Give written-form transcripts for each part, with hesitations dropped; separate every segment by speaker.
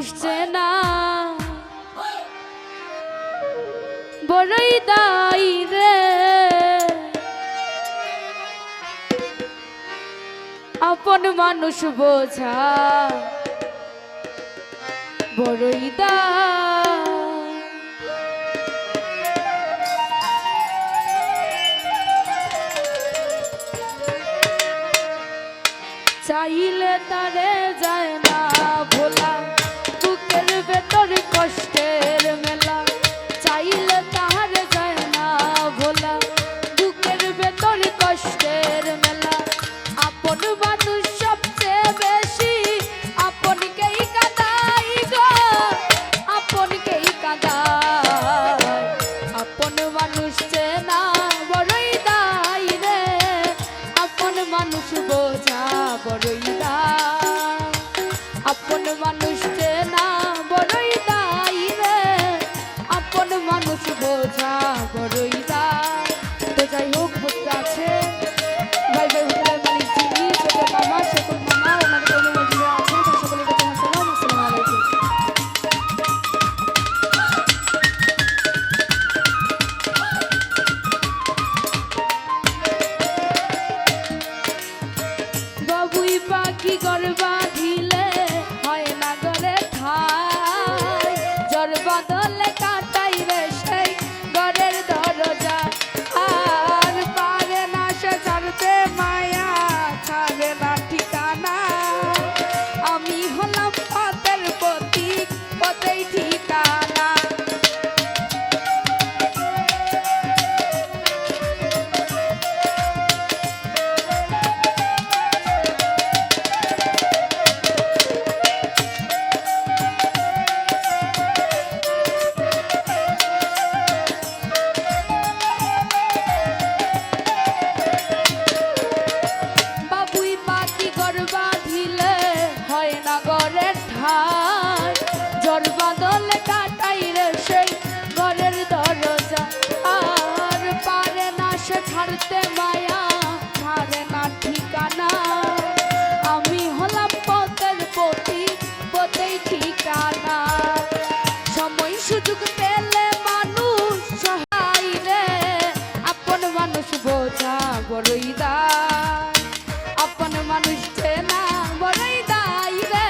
Speaker 1: মানুষ চেনা বড়ই দায়ী রে, আপন মানুষ বোঝা বড়ই দায়। চাইলে তারে যায় না ভোলা, বুকের ভেতর কষ্টের মেলা। চাইলে তাহারে যায় না ভোলা, বুকের ভেতর কষ্টের মেলা। আপন মানুষ সবচেয়ে বেশি আপনকেই কাঁদাই গো, আপনকেই কাঁদাই। আপন মানুষ চেনা বড়ই দায় রে, আপন মানুষ বোঝা বড়ই দায়। আপন মানুষ চেনা বড়ই দায় রে, আপন মানুষ বোঝা বড়ই দায়। তো যাই হোক, বুঝতে আছে ভাই ভাই হোটেলের মালিক যিনি, ছোট মামা, সকল মামা, ওনাদের অনুমোদিত আছে, তো সকলের কাছে আমার সালাম, আসসালামু আলাইকুম। বাবুই পাখি ঘর বাঁধিলে হয় না ঘরে ঠাই, ঝড় বাদলে কাটাইবে সেই ঘরের দরজা। আর পারে না সে ছাড়তে মায়া, ছাড়ে না ঠিকানা। আমি হলাম পথের প্রতীক, পথেই ঠিকানা। বাবুই পাখি ঘর বাঁধিলে হয় না ঘরের ঠাই, ঝড় বাদলে কাটাই রে সেই ঘরের দরজা। আর পারে না সে ছাড়তে মায়া, ছাড়ে না ঠিকানা। আমি হলাম পথের প্রতীক, পথেই ঠিকানা। সময় সুযোগ পেলে মানুষ সহায় রে, আপন মানুষ বোঝা বড়ই দায়। আপন মানুষ চেনা বড়ই দায় রে,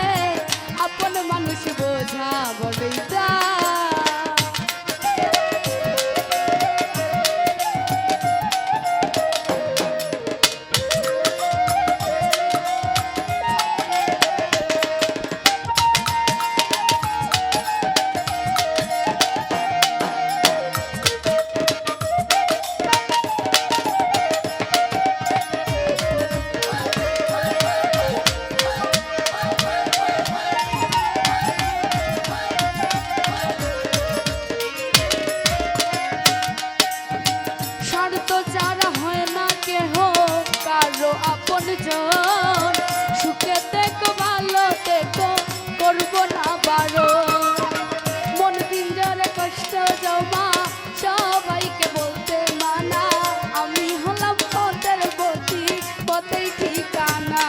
Speaker 1: আপন মানুষ বোঝা বড়ই দায়। শর্ত যারা হয় না কেহ কারো আপন জন, সুখে দেখো ভালো দেখো করবো না বারো। মন পিঞ্জরে কষ্ট জমা সবাইকে বলতে মানা, আমি হলাম পথের প্রতীক, পথেই ঠিকানা।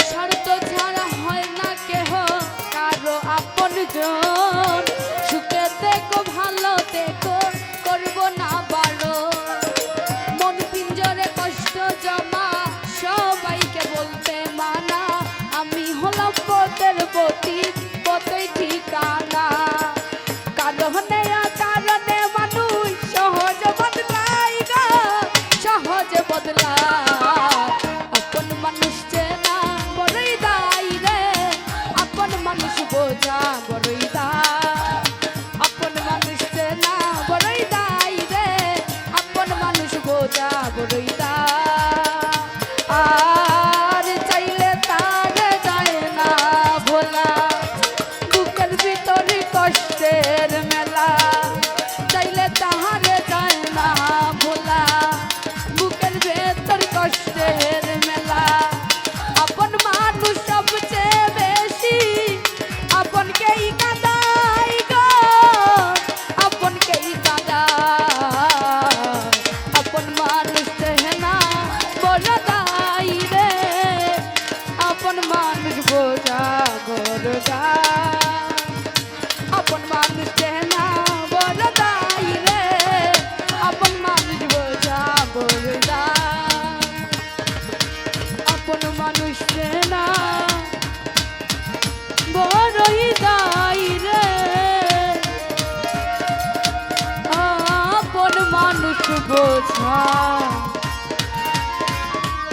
Speaker 1: শর্ত ছাড়া হয় না কেহ কারো আপন জন, সুখে দেখো ভালো দেখো করবো না বোঝা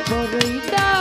Speaker 1: বড়ই দাম